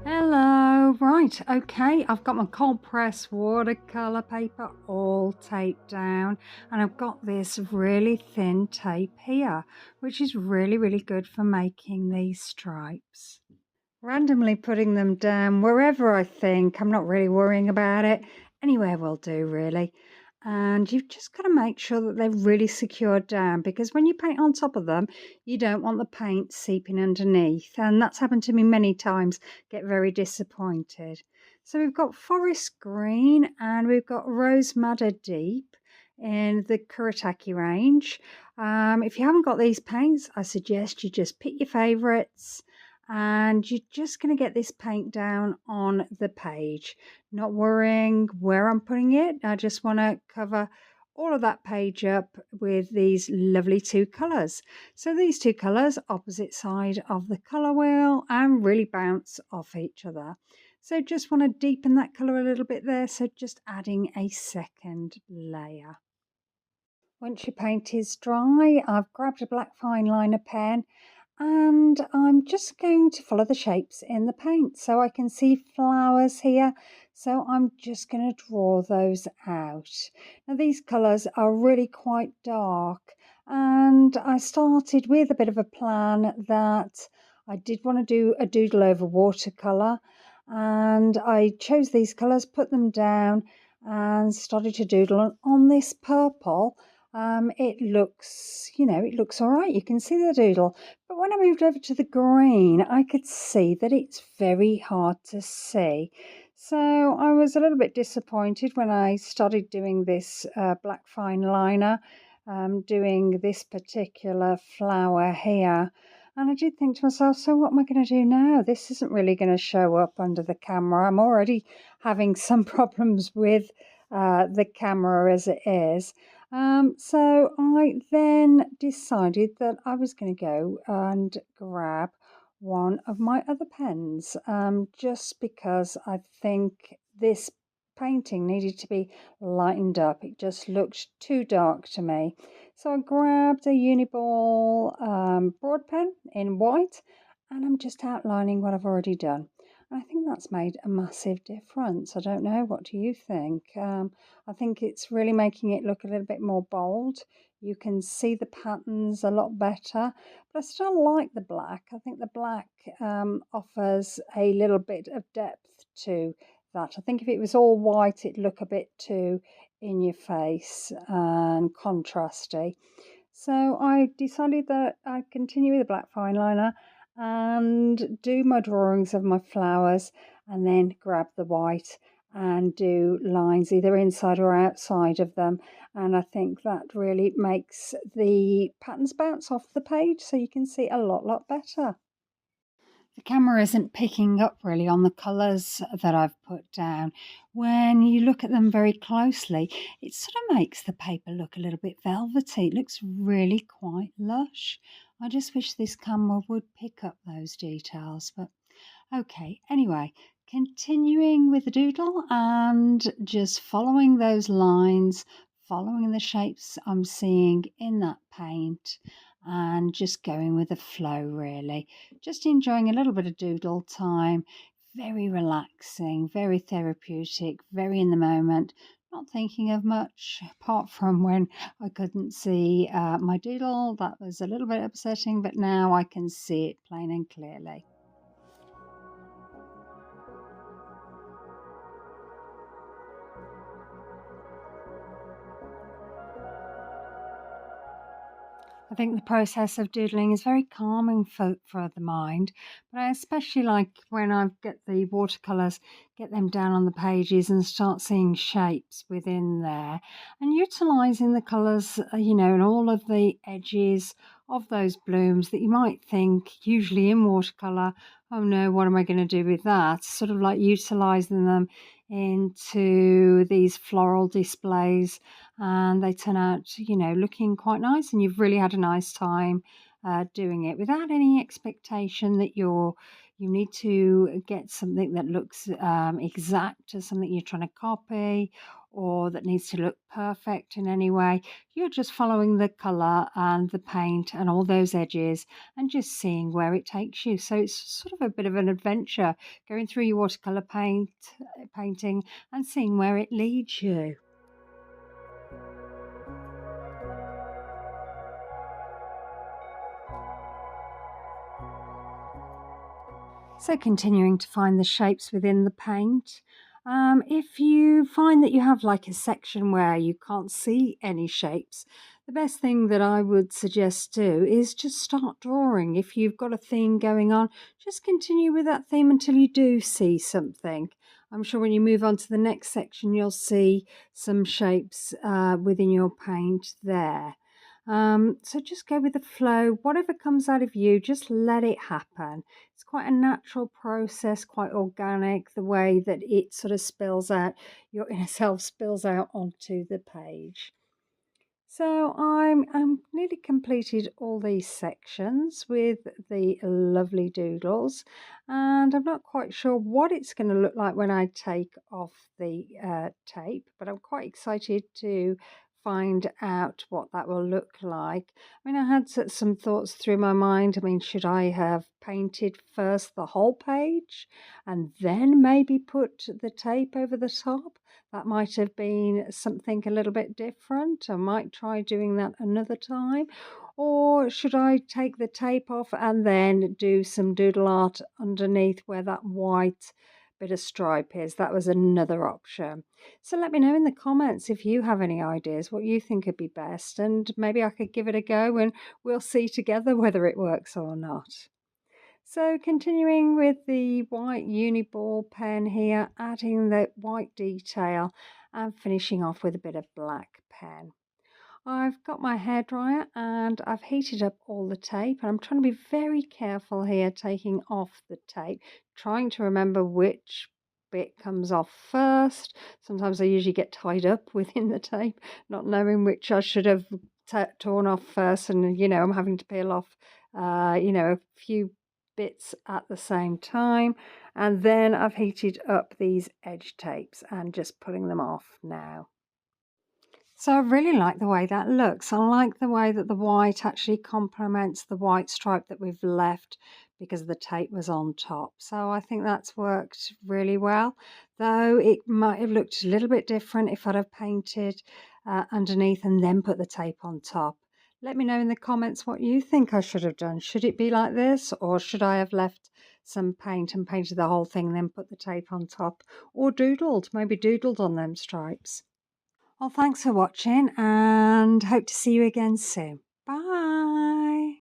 Hello, right, okay, I've got my cold press watercolor paper all taped down, and I've got this really thin tape here, which is really good for making these stripes. Randomly putting them down wherever I think, I'm not really worrying about it, anywhere will do really. And you've just got to make sure that they're really secured down, because when you paint on top of them, you don't want the paint seeping underneath. And that's happened to me many times, get very disappointed. So we've got forest green and we've got rose madder deep in the Kuretake range. If you haven't got these paints, I suggest you just pick your favourites and you're just going to get this paint down on the page, not worrying where I'm putting it. I just want to cover all of that page up with these lovely two colours. So these two colours opposite side of the colour wheel and really bounce off each other. So just want to deepen that colour a little bit there, so just adding a second layer. Once your paint is dry, I've grabbed a black fine liner pen and I'm just going to follow the shapes in the paint. So I can see flowers here, so I'm just going to draw those out. Now these colours are really quite dark, and I started with a bit of a plan that I did want to do a doodle over watercolour, and I chose these colours, put them down and started to doodle. And on this purple, it looks, it looks all right. You can see the doodle. But when I moved over to the green, I could see that it's very hard to see. So I was a little bit disappointed when I started doing this black fine liner, doing this particular flower here. And I did think to myself, so what am I going to do now? This isn't really going to show up under the camera. I'm already having some problems with the camera as it is. So I then decided that I was going to go and grab one of my other pens, just because I think this painting needed to be lightened up. It just looked too dark to me. So I grabbed a Uniball broad pen in white, and I'm just outlining what I've already done. And I think that's made a massive difference. I don't know, what do you think? I think it's really making it look a little bit more bold. You can see the patterns a lot better, but I still like the black. I think the black offers a little bit of depth to that. I think if it was all white, it'd look a bit too in your face and contrasty. So I decided that I'd continue with the black fine liner and do my drawings of my flowers, and then grab the white and do lines either inside or outside of them. And I think that really makes the patterns bounce off the page, so you can see a lot better. The camera isn't picking up really on the colours that I've put down. When you look at them very closely, it sort of makes the paper look a little bit velvety. It looks really quite lush. I just wish this camera would pick up those details, but okay. Anyway, continuing with the doodle and just following those lines, following the shapes I'm seeing in that paint, and just going with the flow really. Just enjoying a little bit of doodle time. Very relaxing, very therapeutic, very in the moment. Not thinking of much apart from when I couldn't see my doodle. That was a little bit upsetting, but now I can see it plain and clearly. I think the process of doodling is very calming for the mind, but I especially like when I get the watercolours, get them down on the pages and start seeing shapes within there and utilising the colours, and all of the edges of those blooms that you might think usually in watercolour, oh no, what am I going to do with that? Sort of like utilising them into these floral displays, and they turn out, looking quite nice, and you've really had a nice time doing it without any expectation that you need to get something that looks exact to something you're trying to copy, or that needs to look perfect in any way. You're just following the colour and the paint and all those edges and just seeing where it takes you. So it's sort of a bit of an adventure going through your watercolour painting and seeing where it leads you. So continuing to find the shapes within the paint. If you find that you have like a section where you can't see any shapes, the best thing that I would suggest do is just start drawing. If you've got a theme going on, just continue with that theme until you do see something. I'm sure when you move on to the next section, you'll see some shapes within your paint there. So just go with the flow. Whatever comes out of you, just let it happen. It's quite a natural process, quite organic, the way that it sort of spills out, your inner self spills out onto the page. So I'm nearly completed all these sections with the lovely doodles, and I'm not quite sure what it's going to look like when I take off the tape, but I'm quite excited to find out what that will look like. I mean, I had some thoughts through my mind. I mean, should I have painted first the whole page and then maybe put the tape over the top? That might have been something a little bit different. I might try doing that another time. Or should I take the tape off and then do some doodle art underneath where that white bit of stripe is? That was another option. So let me know in the comments if you have any ideas, what you think would be best, and maybe I could give it a go and we'll see together whether it works or not. So continuing with the white uni ball pen here, adding the white detail and finishing off with a bit of black pen. I've got my hairdryer and I've heated up all the tape, and I'm trying to be very careful here taking off the tape, trying to remember which bit comes off first. Sometimes I usually get tied up within the tape, not knowing which I should have torn off first, and I'm having to peel off a few bits at the same time. And then I've heated up these edge tapes and just pulling them off now. So I really like the way that looks. I like the way that the white actually complements the white stripe that we've left because the tape was on top. So I think that's worked really well, though it might have looked a little bit different if I'd have painted underneath and then put the tape on top. Let me know in the comments what you think I should have done. Should it be like this, or should I have left some paint and painted the whole thing, then put the tape on top, or maybe doodled on them stripes? Well, thanks for watching and hope to see you again soon.